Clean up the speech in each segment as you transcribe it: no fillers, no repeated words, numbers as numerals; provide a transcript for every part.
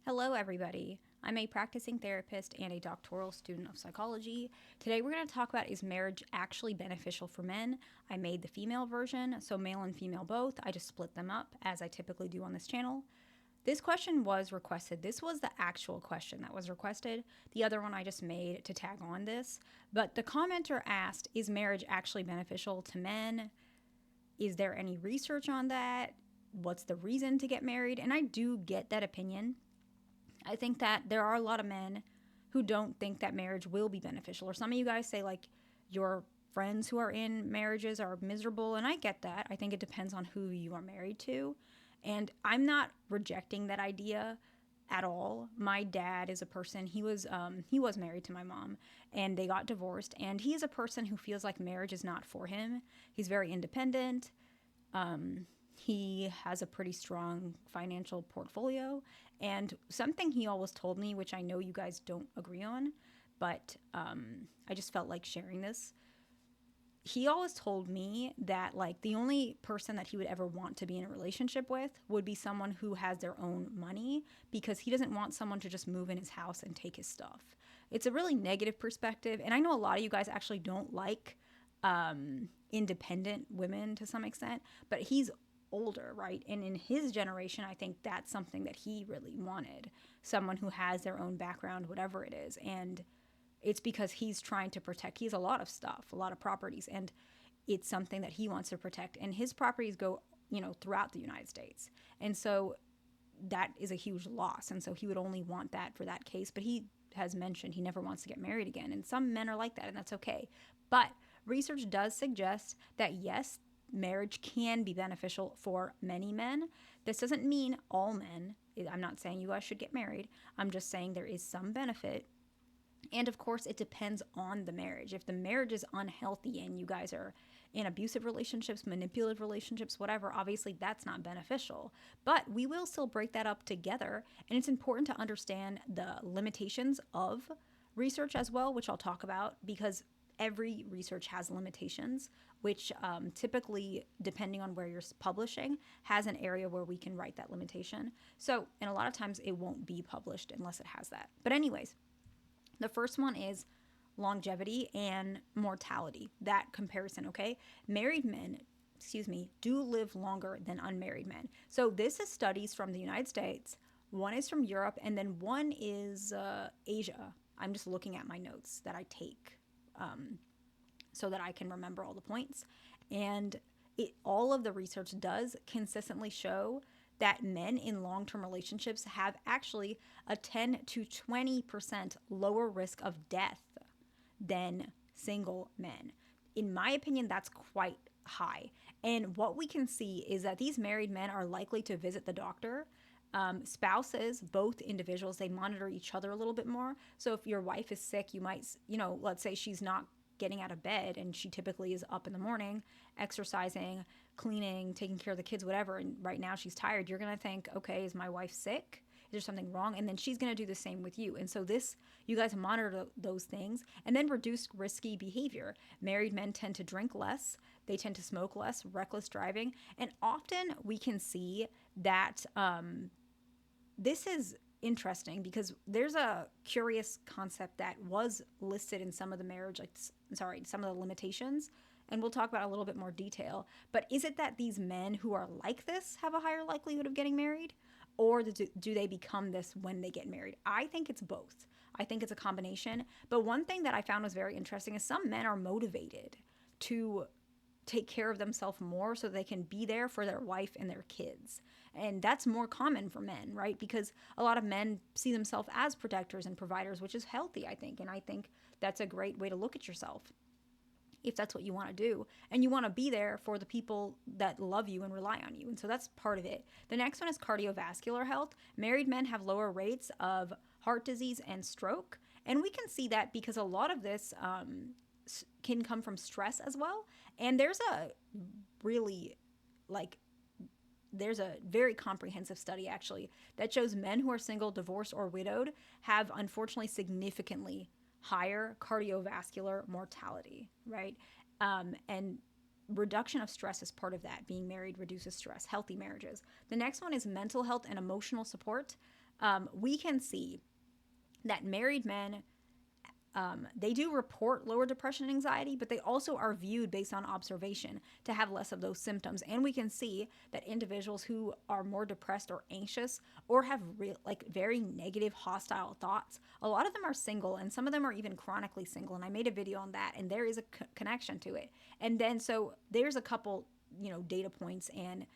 Hello, everybody. I'm a practicing therapist and a doctoral student of psychology. Today, we're going to talk about, is marriage actually beneficial for men? I made the female version, so male and female both. I just split them up as I typically do on this channel. This question was requested. This was the actual question that was requested. The other one I just made to tag on this. But the commenter asked, is marriage actually beneficial to men? Is there any research on that? What's the reason to get married? And I do get that opinion. I think that there are a lot of men who don't think that marriage will be beneficial. Or some of you guys say, like, your friends who are in marriages are miserable. And I get that. I think it depends on who you are married to. And I'm not rejecting that idea at all. My dad is a person, he was married to my mom, and they got divorced. And he is a person who feels like marriage is not for him. He's very independent. He has a pretty strong financial portfolio. And something he always told me, which I know you guys don't agree on, but I just felt like sharing this. He always told me that, like, the only person that he would ever want to be in a relationship with would be someone who has their own money, because he doesn't want someone to just move in his house and take his stuff. It's a really negative perspective. And I know a lot of you guys actually don't like independent women to some extent, but he's older, right? And in his generation, I think that's something that he really wanted, someone who has their own background, whatever it is. And it's because he's trying to protect, he has a lot of stuff, a lot of properties, and it's something that he wants to protect. And his properties go, throughout the United States. And so that is a huge loss. And so he would only want that for that case. But he has mentioned he never wants to get married again. And some men are like that, and that's okay. But research does suggest that, yes, marriage can be beneficial for many men. This doesn't mean all men. I'm not saying you guys should get married. I'm just saying there is some benefit. And of course, it depends on the marriage. If the marriage is unhealthy and you guys are in abusive relationships, manipulative relationships, whatever, obviously that's not beneficial. But we will still break that up together. And it's important to understand the limitations of research as well, which I'll talk about, because every research has limitations, which typically, depending on where you're publishing, has an area where we can write that limitation. So, and a lot of times it won't be published unless it has that. But anyways, the first one is longevity and mortality, that comparison, okay? Married men, do live longer than unmarried men. So this is studies from the United States, one is from Europe, and then one is Asia. I'm just looking at my notes that I take so that I can remember all the points. And all of the research does consistently show that men in long-term relationships have actually a 10 to 20% lower risk of death than single men. In my opinion, that's quite high. And what we can see is that these married men are likely to visit the doctor. Spouses, both individuals, they monitor each other a little bit more. So if your wife is sick, you might, let's say she's not getting out of bed, and she typically is up in the morning exercising, cleaning, taking care of the kids, whatever, and right now she's tired, you're going to think, okay, is my wife sick? Is there something wrong? And then she's going to do the same with you. And so you guys monitor those things and then reduce risky behavior. Married men tend to drink less, they tend to smoke less, reckless driving, and often we can see that this is interesting, because there's a curious concept that was listed in some of the some of the limitations, and we'll talk about a little bit more detail. But is it that these men who are like this have a higher likelihood of getting married, or do they become this when they get married? I think it's both. I think it's a combination. But one thing that I found was very interesting is some men are motivated to take care of themselves more so they can be there for their wife and their kids. And that's more common for men, right? Because a lot of men see themselves as protectors and providers, which is healthy, I think. And I think that's a great way to look at yourself, if that's what you want to do. And you want to be there for the people that love you and rely on you. And so that's part of it. The next one is cardiovascular health. Married men have lower rates of heart disease and stroke. And we can see that because a lot of this can come from stress as well. And there's a very comprehensive study, actually, that shows men who are single, divorced, or widowed have, unfortunately, significantly higher cardiovascular mortality, right? And reduction of stress is part of that. Being married reduces stress, healthy marriages. The next one is mental health and emotional support. We can see that married men, they do report lower depression and anxiety, but they also are viewed based on observation to have less of those symptoms. And we can see that individuals who are more depressed or anxious or have very negative, hostile thoughts, a lot of them are single, and some of them are even chronically single. And I made a video on that, and there is a connection to it. And then so there's a couple, data points and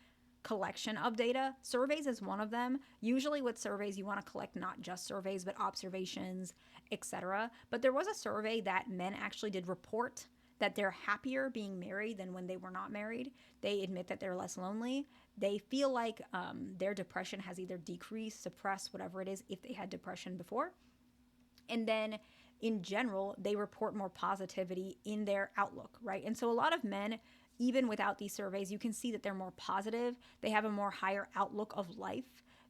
collection of data. Surveys is one of them. Usually with surveys, you want to collect not just surveys, but observations, etc. But there was a survey that men actually did report that they're happier being married than when they were not married. They admit that they're less lonely. They feel like their depression has either decreased, suppressed, whatever it is, if they had depression before. And then in general, they report more positivity in their outlook, right? And so a lot of men, even without these surveys, you can see that they're more positive. They have a more higher outlook of life.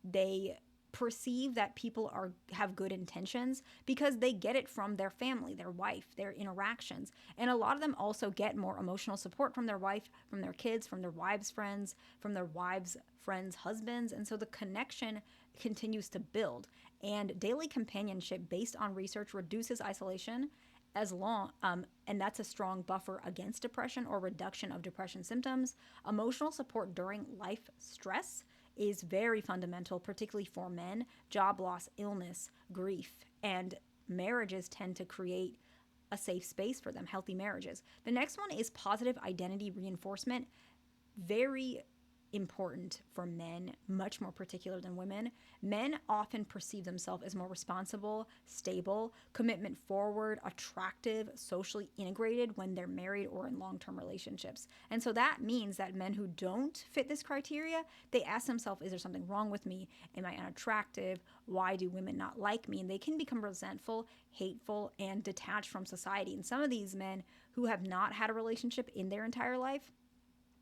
They perceive that people have good intentions because they get it from their family, their wife, their interactions. And a lot of them also get more emotional support from their wife, from their kids, from their wives' friends, from their wives' friends' husbands. And so the connection continues to build. And daily companionship based on research reduces isolation and that's a strong buffer against depression or reduction of depression symptoms. Emotional support during life stress is very fundamental, particularly for men. Job loss, illness, grief, and marriages tend to create a safe space for them, healthy marriages. The next one is positive identity reinforcement. Very important for men, much more particular than women. Men often perceive themselves as more responsible, stable, commitment forward, attractive, socially integrated when they're married or in long-term relationships. And so that means that men who don't fit this criteria, they ask themselves, is there something wrong with me? Am I unattractive? Why do women not like me? And they can become resentful, hateful, and detached from society. And some of these men who have not had a relationship in their entire life,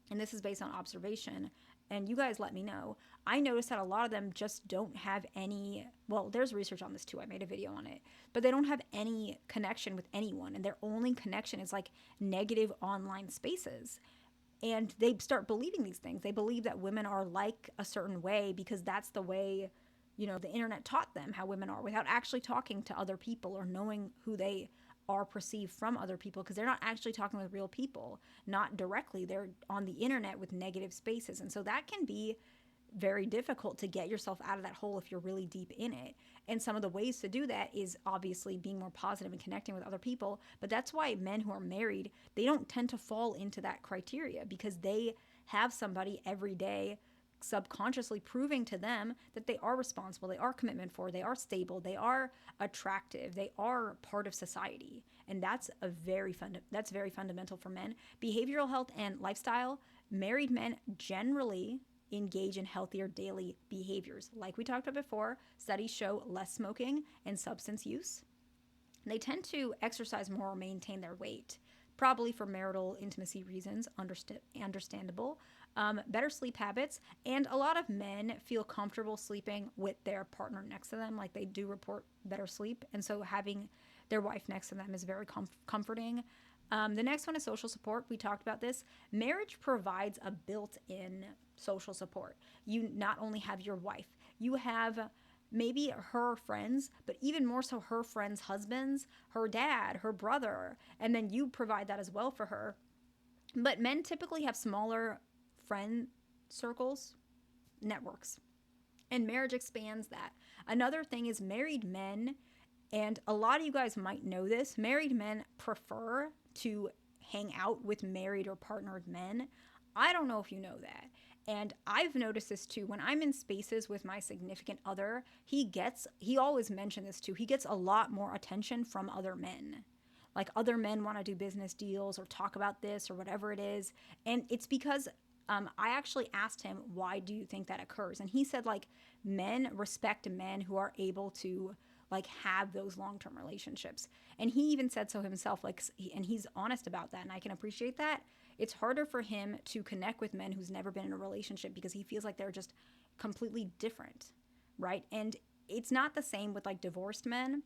and this is based on observation, and you guys let me know, I noticed that a lot of them just don't have any, well, there's research on this too, I made a video on it, but they don't have any connection with anyone, and their only connection is like negative online spaces. And they start believing these things. They believe that women are like a certain way because that's the way, the internet taught them how women are, without actually talking to other people or knowing who they are perceived from other people, because they're not actually talking with real people, not directly. They're on the internet with negative spaces. And so that can be very difficult to get yourself out of that hole if you're really deep in it. And some of the ways to do that is obviously being more positive and connecting with other people. But that's why men who are married, they don't tend to fall into that criteria, because they have somebody every day subconsciously proving to them that they are responsible, they are commitment forward, they are stable, they are attractive, they are part of society. And that's very fundamental for men. Behavioral health and lifestyle. Married men generally engage in healthier daily behaviors. Like we talked about before, studies show less smoking and substance use. They tend to exercise more or maintain their weight, probably for marital intimacy reasons, understandable. Better sleep habits, and a lot of men feel comfortable sleeping with their partner next to them. Like, they do report better sleep, and so having their wife next to them is very comforting. The next one is social support. We talked about this. Marriage provides a built-in social support. You not only have your wife, you have maybe her friends, but even more so her friends' husbands, her dad, her brother, and then you provide that as well for her. But men typically have smaller friend circles, networks, and marriage expands that. Another thing is married men, and a lot of you guys might know this, married men prefer to hang out with married or partnered men. I don't know if you know that. And I've noticed this too. When I'm in spaces with my significant other, he always mentioned this too, he gets a lot more attention from other men. Like, other men want to do business deals or talk about this or whatever it is. And it's because I actually asked him, why do you think that occurs? And he said, like, men respect men who are able to, like, have those long-term relationships. And he even said so himself, like, and he's honest about that, and I can appreciate that. It's harder for him to connect with men who's never been in a relationship because he feels like they're just completely different, right? And it's not the same with, like, divorced men,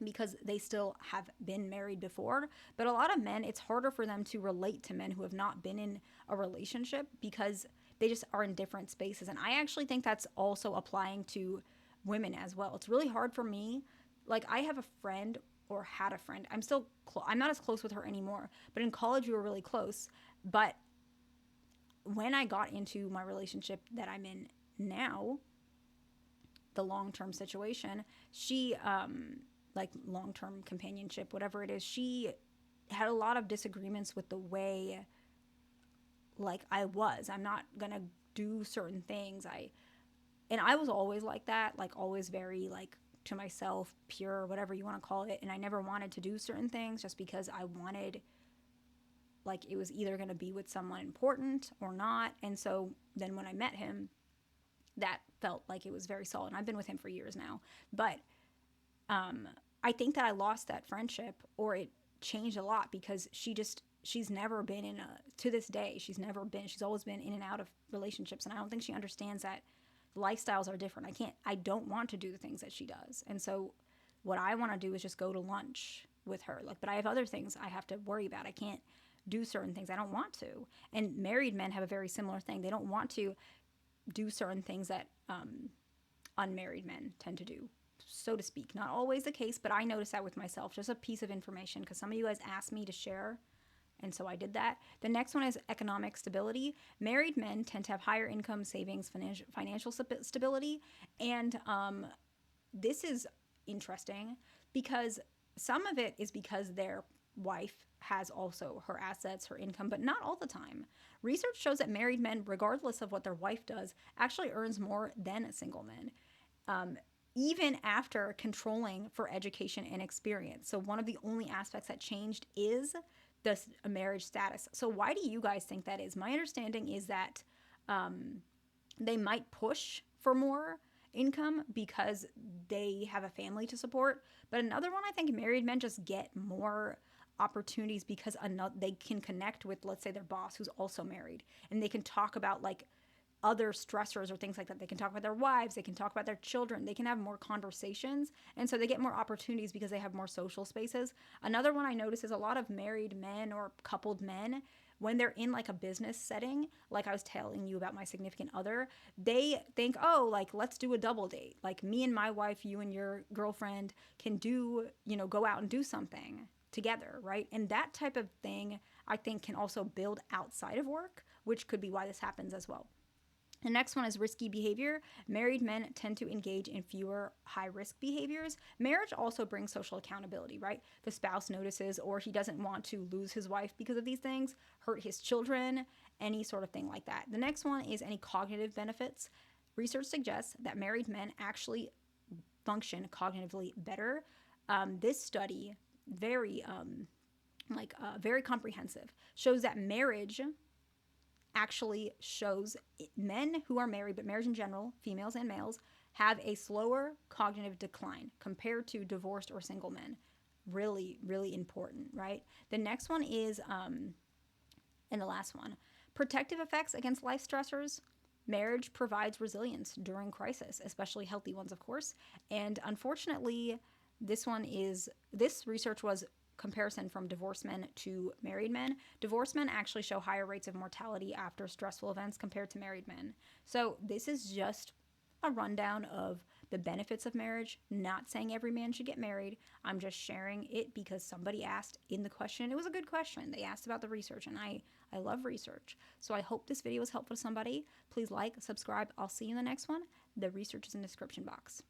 because they still have been married before. But a lot of men, it's harder for them to relate to men who have not been in a relationship because they just are in different spaces. And I actually think that's also applying to women as well. It's really hard for me. Like, I have a friend, or had a friend. I'm not as close with her anymore, but in college we were really close. But when I got into my relationship that I'm in now, the long-term situation, she like long-term companionship, whatever it is, she had a lot of disagreements with the way, like, I'm not gonna do certain things. I was always like that, like, always very, like, to myself, pure, whatever you want to call it. And I never wanted to do certain things just because I wanted, like, it was either going to be with someone important or not. And so then when I met him, that felt like it was very solid. And I've been with him for years now. But um, I think that I lost that friendship, or it changed a lot, because she's never been to this day, she's always been in and out of relationships. And I don't think she understands that lifestyles are different. I don't want to do the things that she does. And so what I want to do is just go to lunch with her. Like, but I have other things I have to worry about. I can't do certain things. I don't want to. And married men have a very similar thing. They don't want to do certain things that unmarried men tend to do, so to speak. Not always the case, but I noticed that with myself. Just a piece of information, because some of you guys asked me to share, and so I did that. The next one is economic stability. Married men tend to have higher income, savings, financial stability. And this is interesting, because some of it is because their wife has also her assets, her income, but not all the time. Research shows that married men, regardless of what their wife does, actually earns more than single men, even after controlling for education and experience. So one of the only aspects that changed is the marriage status. So why do you guys think that is? My understanding is that they might push for more income because they have a family to support. But another one, I think married men just get more opportunities because they can connect with, let's say, their boss who's also married, and they can talk about, like, other stressors or things like that. They can talk about their wives, they can talk about their children, they can have more conversations. And so they get more opportunities because they have more social spaces. Another one I notice is a lot of married men or coupled men, when they're in, like, a business setting, like I was telling you about my significant other, they think, oh, like, let's do a double date. Like, me and my wife, you and your girlfriend can go out and do something together, right? And that type of thing, I think, can also build outside of work, which could be why this happens as well. The next one is risky behavior. Married men tend to engage in fewer high-risk behaviors. Marriage also brings social accountability, right? The spouse notices, or he doesn't want to lose his wife because of these things, hurt his children, any sort of thing like that. The next one is any cognitive benefits. Research suggests that married men actually function cognitively better. This study, very very comprehensive, shows that marriage actually shows men who are married, but marriage in general, females and males, have a slower cognitive decline compared to divorced or single men. Really, really important, right? The next one is, and the last one, protective effects against life stressors. Marriage provides resilience during crisis, especially healthy ones, of course. And unfortunately, this research was comparison from divorced men to married men. Divorced men actually show higher rates of mortality after stressful events compared to married men. So this is just a rundown of the benefits of marriage. Not saying every man should get married. I'm just sharing it because somebody asked in the question. It was a good question. They asked about the research, and I love research. So I hope this video was helpful to somebody. Please like, subscribe. I'll see you in the next one. The research is in the description box.